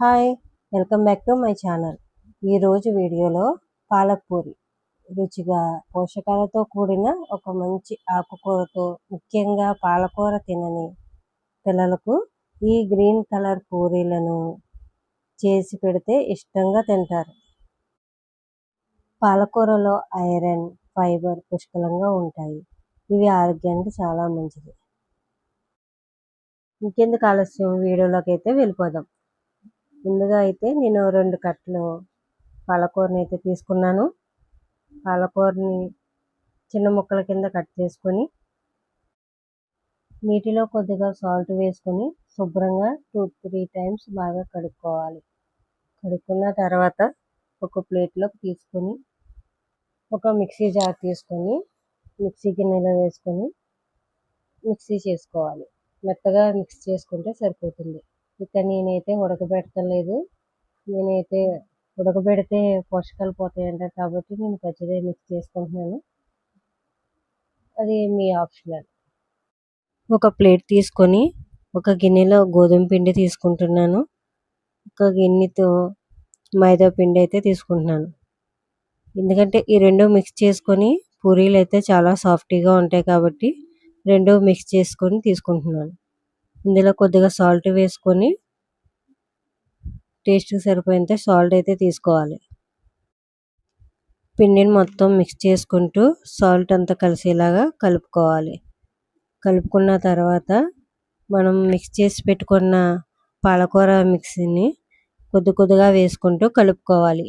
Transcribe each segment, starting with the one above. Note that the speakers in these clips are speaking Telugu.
Hi, welcome back to my channel. ఈరోజు వీడియోలో పాలక్ పూరి రుచిగా పోషకాలతో కూడిన ఒక మంచి ఆకుకూరతో, ముఖ్యంగా పాలకూర తినని పిల్లలకు ఈ గ్రీన్ కలర్ పూరీలను చేసి పెడితే ఇష్టంగా తింటారు. పాలకూరలో ఐరన్, ఫైబర్ పుష్కలంగా ఉంటాయి. ఇవి ఆరోగ్యానికి చాలా మంచిది. ఇంకెందుకు ఆలస్యం, వీడియోలోకి అయితే వెళ్ళిపోదాం. ముందుగా అయితే నేను 2 కట్టలు పాలకూరని అయితే తీసుకున్నాను. పాలకూరని చిన్న ముక్కల కింద కట్ చేసుకొని నీటిలో కొద్దిగా సాల్ట్ వేసుకొని శుభ్రంగా 2-3 టైమ్స్ బాగా కడుక్కోవాలి. కడుక్కున్న తర్వాత ఒక ప్లేట్లోకి తీసుకొని ఒక మిక్సీ జార్ తీసుకొని మిక్సీ గిన్నెలో వేసుకొని మిక్సీ చేసుకోవాలి. మెత్తగా మిక్స్ చేసుకుంటే సరిపోతుంది. ఇక నేనైతే ఉడకబెడతలేదు. నేనైతే ఉడకబెడితే పోషకాలు పోతాయంటారు కాబట్టి నేను పచ్చిదే మిక్స్ చేసుకుంటున్నాను. అది మీ ఆప్షనల్. ఒక ప్లేట్ తీసుకొని ఒక గిన్నెలో గోధుమ పిండి తీసుకుంటున్నాను. ఒక గిన్నెతో మైదా పిండి అయితే తీసుకుంటున్నాను. ఎందుకంటే ఈ రెండు మిక్స్ చేసుకొని పూరీలు అయితే చాలా సాఫ్ట్గా ఉంటాయి కాబట్టి రెండు మిక్స్ చేసుకొని తీసుకుంటున్నాను. ఇందులో కొద్దిగా సాల్ట్ వేసుకొని టేస్ట్కి సరిపోయేంత సాల్ట్ అయితే తీసుకోవాలి. పిండిని మొత్తం మిక్స్ చేసుకుంటూ సాల్ట్ అంతా కలిసేలాగా కలుపుకోవాలి. కలుపుకున్న తర్వాత మనం మిక్స్ చేసి పెట్టుకున్న పాలకూర మిక్సీని కొద్దిగా వేసుకుంటూ కలుపుకోవాలి.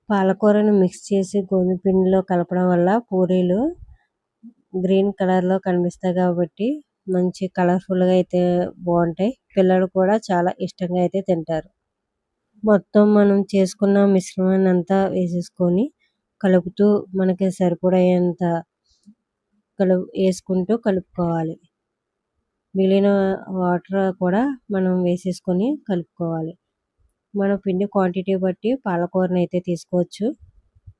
పాలకూరను మిక్స్ చేసి గోధుమ పిండిలో కలపడం వల్ల పూరీలు గ్రీన్ కలర్లో కనిపిస్తాయి కాబట్టి మంచి కలర్ఫుల్గా అయితే బాగుంటాయి. పిల్లలు కూడా చాలా ఇష్టంగా అయితే తింటారు. మొత్తం మనం చేసుకున్న మిశ్రమాన్ని అంతా వేసేసుకొని కలుపుతూ మనకి సరిపడేంత వేసుకుంటూ కలుపుకోవాలి. మిగిలిన వాటర్ కూడా మనం వేసేసుకొని కలుపుకోవాలి. మన పిండి క్వాంటిటీ బట్టి పాలకూరని అయితే తీసుకోవచ్చు.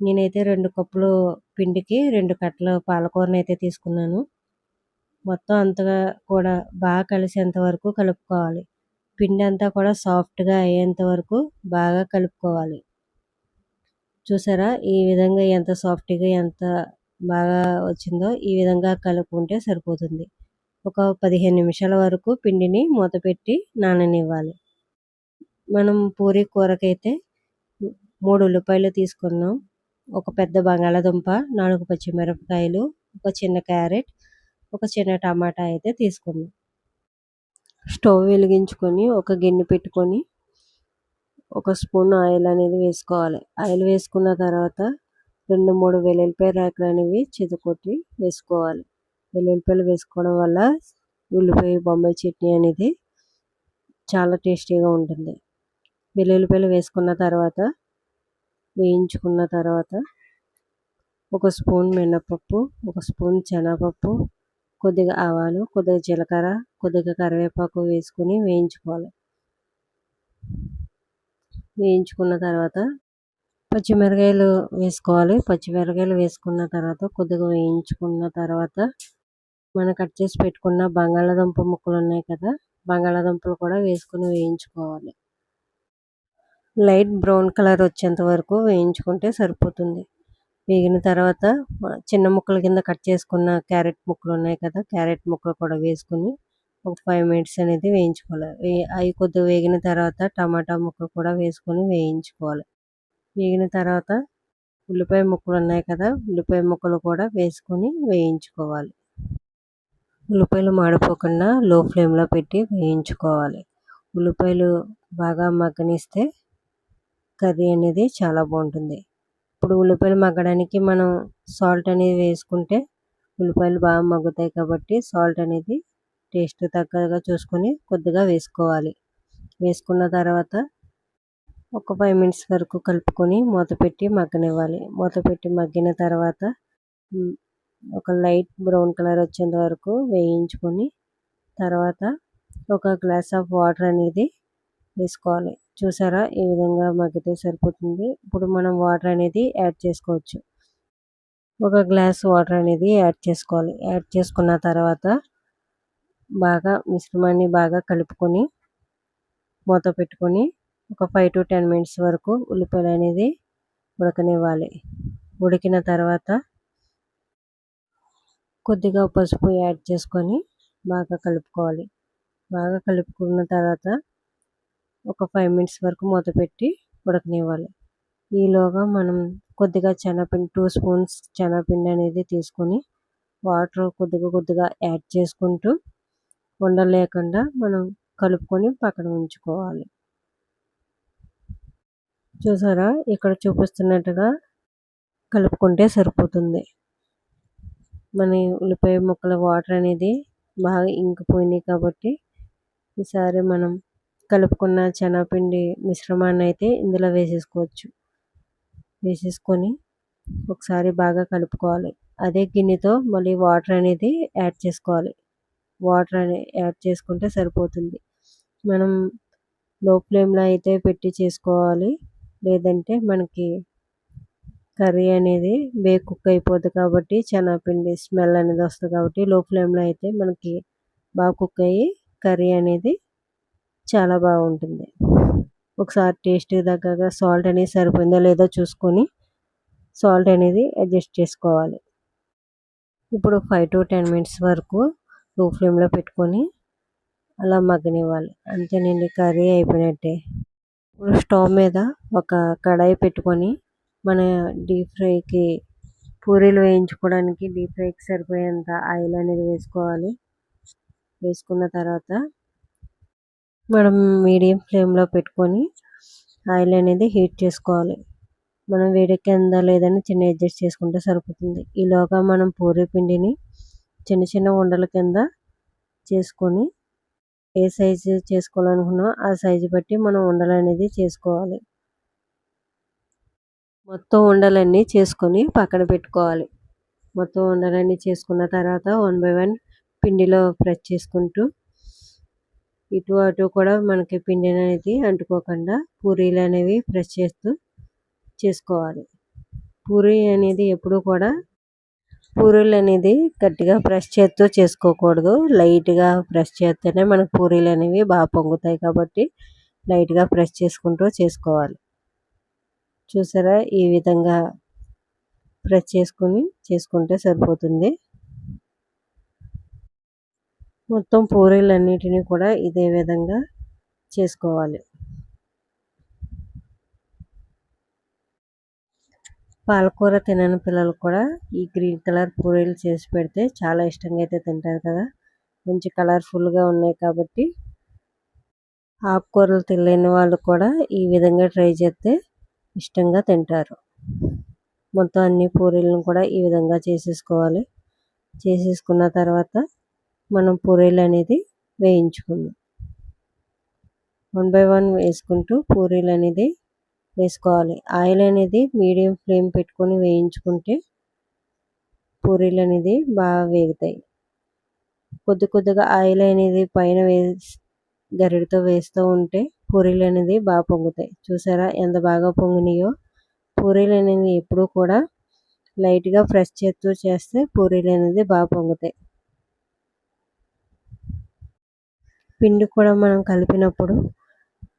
నేనైతే 2 కప్పులు పిండికి 2 కట్టల పాలకూరని అయితే తీసుకున్నాను. మొత్తం అంతగా కూడా బాగా కలిసేంత వరకు కలుపుకోవాలి. పిండి అంతా కూడా సాఫ్ట్గా అయ్యేంత వరకు బాగా కలుపుకోవాలి. చూసారా ఈ విధంగా ఎంత సాఫ్ట్గా ఎంత బాగా వచ్చిందో ఈ విధంగా కలుపుకుంటే సరిపోతుంది. ఒక 15 నిమిషాల వరకు పిండిని మూత పెట్టి నాననివ్వాలి. మనం పూరీ కూరకైతే 3 ఉల్లిపాయలు తీసుకున్నాం. ఒక పెద్ద బంగాళాదుంప, 4 పచ్చిమిరపకాయలు, ఒక చిన్న క్యారెట్, ఒక చిన్న టమాటా అయితే తీసుకున్నాం. స్టవ్ వెలిగించుకొని ఒక గిన్నె పెట్టుకొని ఒక స్పూన్ ఆయిల్ అనేది వేసుకోవాలి. ఆయిల్ వేసుకున్న తర్వాత 2-3 వెల్లుల్లిపాయ రేకులు అనేవి చితకొట్టి వేసుకోవాలి. వెల్లుల్లిపాయలు వేసుకోవడం వల్ల ఉల్లిపాయ బొంబాయి చట్నీ అనేది చాలా టేస్టీగా ఉంటుంది. వెల్లుల్లిపాయలు వేసుకున్న తర్వాత వేయించుకున్న తర్వాత ఒక స్పూన్ మినపప్పు, ఒక స్పూన్ శనగపప్పు, కొద్దిగా ఆవాలు, కొద్దిగా జీలకర్ర, కొద్దిగా కరివేపాకు వేసుకొని వేయించుకోవాలి. వేయించుకున్న తర్వాత పచ్చిమిరకాయలు వేసుకోవాలి. పచ్చిమిరకాయలు వేసుకున్న తర్వాత కొద్దిగా వేయించుకున్న తర్వాత మనం కట్ చేసి పెట్టుకున్న బంగాళాదుంప ముక్కలు ఉన్నాయి కదా, బంగాళాదుంపలు కూడా వేసుకొని వేయించుకోవాలి. లైట్ బ్రౌన్ కలర్ వచ్చేంత వరకు వేయించుకుంటే సరిపోతుంది. వేగిన తర్వాత చిన్న ముక్కల కింద కట్ చేసుకున్న క్యారెట్ ముక్కలు ఉన్నాయి కదా, క్యారెట్ ముక్కలు కూడా వేసుకొని ఒక 5 మినిట్స్ అనేది వేయించుకోవాలి. అవి కొద్దిగా వేగిన తర్వాత టమాటా ముక్కలు కూడా వేసుకొని వేయించుకోవాలి. వేగిన తర్వాత ఉల్లిపాయ ముక్కలు ఉన్నాయి కదా, ఉల్లిపాయ ముక్కలు కూడా వేసుకొని వేయించుకోవాలి. ఉల్లిపాయలు మాడిపోకుండా లో ఫ్లేమ్లో పెట్టి వేయించుకోవాలి. ఉల్లిపాయలు బాగా మగ్గనిస్తే కర్రీ అనేది చాలా బాగుంటుంది. ఇప్పుడు ఉల్లిపాయలు మగ్గడానికి మనం సాల్ట్ అనేది వేసుకుంటే ఉల్లిపాయలు బాగా మగ్గుతాయి కాబట్టి సాల్ట్ అనేది టేస్ట్ తగ్గగా చూసుకొని కొద్దిగా వేసుకోవాలి. వేసుకున్న తర్వాత ఒక 5 మినిట్స్ వరకు కలుపుకొని మూత పెట్టి మగ్గనివ్వాలి. మూత పెట్టి మగ్గిన తర్వాత ఒక లైట్ బ్రౌన్ కలర్ వచ్చేంత వరకు వేయించుకొని తర్వాత ఒక గ్లాస్ ఆఫ్ వాటర్ అనేది వేసుకోవాలి. చూసారా ఈ విధంగా మగ్గితే సరిపోతుంది. ఇప్పుడు మనం వాటర్ అనేది యాడ్ చేసుకోవచ్చు. ఒక గ్లాస్ వాటర్ అనేది యాడ్ చేసుకోవాలి. యాడ్ చేసుకున్న తర్వాత బాగా మిశ్రమాన్ని బాగా కలుపుకొని మూత పెట్టుకొని ఒక 5 to 10 మినిట్స్ వరకు ఉల్లిపాయలు అనేది ఉడకనివ్వాలి. ఉడికిన తర్వాత కొద్దిగా పసుపు యాడ్ చేసుకొని బాగా కలుపుకోవాలి. బాగా కలుపుకున్న తర్వాత ఒక 5 మినిట్స్ వరకు మూత పెట్టి ఉడకనివ్వాలి. ఈలోగా మనం కొద్దిగా శనగపిండి 2 స్పూన్స్ శనగపిండి అనేది తీసుకొని వాటర్ కొద్దిగా యాడ్ చేసుకుంటూ ఉండలు లేకుండా మనం కలుపుకొని పక్కన ఉంచుకోవాలి. చూసారా, ఇక్కడ చూపిస్తున్నట్టుగా కలుపుకుంటే సరిపోతుంది. మన ఉల్లిపాయ ముక్కల వాటర్ అనేది బాగా ఇంకిపోయినాయి కాబట్టి ఈసారి మనం కలుపుకున్న శనగపిండి మిశ్రమాన్ని అయితే ఇందులో వేసేసుకోవచ్చు. వేసేసుకొని ఒకసారి బాగా కలుపుకోవాలి. అదే గిన్నెతో మళ్ళీ వాటర్ అనేది యాడ్ చేసుకోవాలి. వాటర్ అనేది యాడ్ చేసుకుంటే సరిపోతుంది. మనం లో ఫ్లేమ్లో అయితే పెట్టి చేసుకోవాలి. లేదంటే మనకి కర్రీ అనేది కుక్ అయిపోద్ది కాబట్టి శనగపిండి స్మెల్ అనేది వస్తుంది కాబట్టి లో ఫ్లేమ్లో అయితే మనకి బాగా కుక్ అయ్యి కర్రీ అనేది చాలా బాగుంటుంది. ఒకసారి టేస్ట్కి తగ్గగా సాల్ట్ అనేది సరిపోయిందో లేదో చూసుకొని సాల్ట్ అనేది అడ్జస్ట్ చేసుకోవాలి. ఇప్పుడు 5 to 10 మినిట్స్ వరకు లో ఫ్లేమ్లో పెట్టుకొని అలా మగ్గనివ్వాలి. అంతేనండి, కర్రీ అయిపోయినట్టే. ఇప్పుడు స్టవ్ మీద ఒక కడాయి పెట్టుకొని మన డీప్ ఫ్రైకి పూరీలు వేయించుకోవడానికి డీప్ ఫ్రైకి సరిపోయేంత ఆయిల్ అనేది వేసుకోవాలి. వేసుకున్న తర్వాత మనం మీడియం ఫ్లేమ్లో పెట్టుకొని ఆయిల్ అనేది హీట్ చేసుకోవాలి. మనం వేడెక్కిందా లేదని చిన్న అడ్జస్ట్ చేసుకుంటే సరిపోతుంది. ఈలోగా మనం పూరీ పిండిని చిన్న ఉండల కింద చేసుకొని ఏ సైజు చేసుకోవాలనుకున్నామో ఆ సైజు బట్టి మనం ఉండలు అనేది చేసుకోవాలి. మొత్తం ఉండలన్నీ చేసుకొని పక్కన పెట్టుకోవాలి. మొత్తం ఉండలన్నీ చేసుకున్న తర్వాత 1 by 1 పిండిలో ప్రెస్ చేసుకుంటూ ఇటు అటు కూడా మనకి పిండి అనేది అంటుకోకుండా పూరీలు అనేవి ప్రెస్ చేస్తూ చేసుకోవాలి. పూరీ అనేది ఎప్పుడు కూడా పూరీలు అనేది గట్టిగా ప్రెస్ చేస్తూ చేసుకోకూడదు. లైట్గా ప్రెస్ చేస్తేనే మనకు పూరీలు అనేవి బాగా పొంగుతాయి కాబట్టి లైట్గా ప్రెస్ చేసుకుంటూ చేసుకోవాలి. చూసారా, ఈ విధంగా ప్రెస్ చేసుకుంటే సరిపోతుంది. మొత్తం పూరీలన్నిటినీ కూడా ఇదే విధంగా చేసుకోవాలి. పాలకూర తినని పిల్లలు కూడా ఈ గ్రీన్ కలర్ పూరీలు చేసి పెడితే చాలా ఇష్టంగా అయితే తింటారు కదా. మంచి కలర్ఫుల్గా ఉన్నాయి కాబట్టి ఆకుకూరలు తినలేని వాళ్ళు కూడా ఈ విధంగా ట్రై చేస్తే ఇష్టంగా తింటారు. మొత్తం అన్ని పూరీలను కూడా ఈ విధంగా చేసేసుకోవాలి. చేసేసుకున్న తర్వాత మనం పూరీలు అనేది వేయించుకుందాం. 1 by 1 వేసుకుంటూ పూరీలు అనేది వేసుకోవాలి. ఆయిల్ అనేది మీడియం ఫ్లేమ్ పెట్టుకొని వేయించుకుంటే పూరీలు అనేది బాగా వేగుతాయి. కొద్దిగా ఆయిల్ అనేది పైన గరిటతో వేస్తూ ఉంటే పూరీలు అనేది బాగా పొంగుతాయి. చూసారా ఎంత బాగా పొంగినాయో. పూరీలు అనేది ఎప్పుడూ కూడా లైట్గా ప్రెస్ చేస్తే పూరీలు అనేది బాగా పొంగుతాయి. పిండి కూడా మనం కలిపినప్పుడు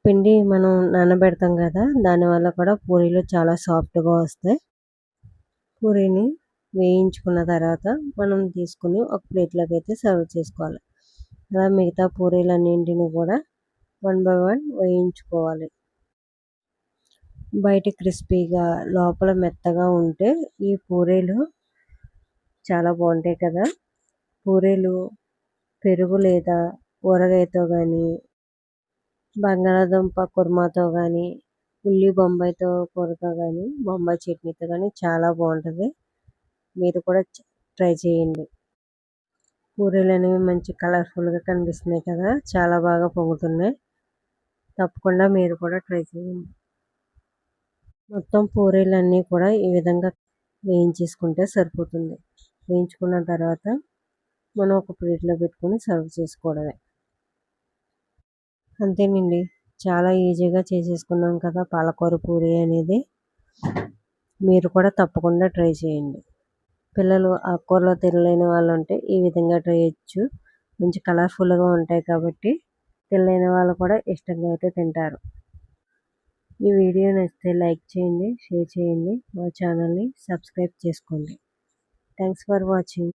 పిండి మనం నానబెడతాం కదా, దానివల్ల కూడా పూరీలు చాలా సాఫ్ట్గా వస్తాయి. పూరీని వేయించుకున్న తర్వాత మనం తీసుకుని ఒక ప్లేట్లోకి అయితే సర్వ్ చేసుకోవాలి. అలా మిగతా పూరీలన్నింటినీ కూడా 1 by 1 వేయించుకోవాలి. బయట క్రిస్పీగా లోపల మెత్తగా ఉంటే ఈ పూరీలు చాలా బాగుంటాయి కదా. పూరీలు పెరుగు లేదా ఊరగాయతో కానీ బంగాళాదుంప కుర్మాతో కానీ ఉల్లి బొంబాయితో కూరతో కానీ బొంబాయి చట్నీతో కానీ చాలా బాగుంటుంది. మీరు కూడా ట్రై చేయండి. పూరీలు అనేవి మంచి కలర్ఫుల్గా కనిపిస్తున్నాయి కదా, చాలా బాగా పొంగుతున్నాయి. తప్పకుండా మీరు కూడా ట్రై చేయండి. మొత్తం పూరీలన్నీ కూడా ఈ విధంగా వేయించేసుకుంటే సరిపోతుంది. వేయించుకున్న తర్వాత మనం ఒక ప్లేట్లో పెట్టుకొని సర్వ్ చేసుకోవడమే. అంతేనండి, చాలా ఈజీగా చేసేసుకున్నాం కదా పాలకూర పూరీ అనేది. మీరు కూడా తప్పకుండా ట్రై చేయండి. పిల్లలు ఆకుకూరలో తినలేని వాళ్ళు ఉంటే ఈ విధంగా ట్రై చేయొచ్చు. మంచి కలర్ఫుల్గా ఉంటాయి కాబట్టి తెలియని వాళ్ళు కూడా ఇష్టంగా అయితే తింటారు. ఈ వీడియో నచ్చితే లైక్ చేయండి, షేర్ చేయండి, మా ఛానల్ని సబ్స్క్రైబ్ చేసుకోండి. Thanks for watching.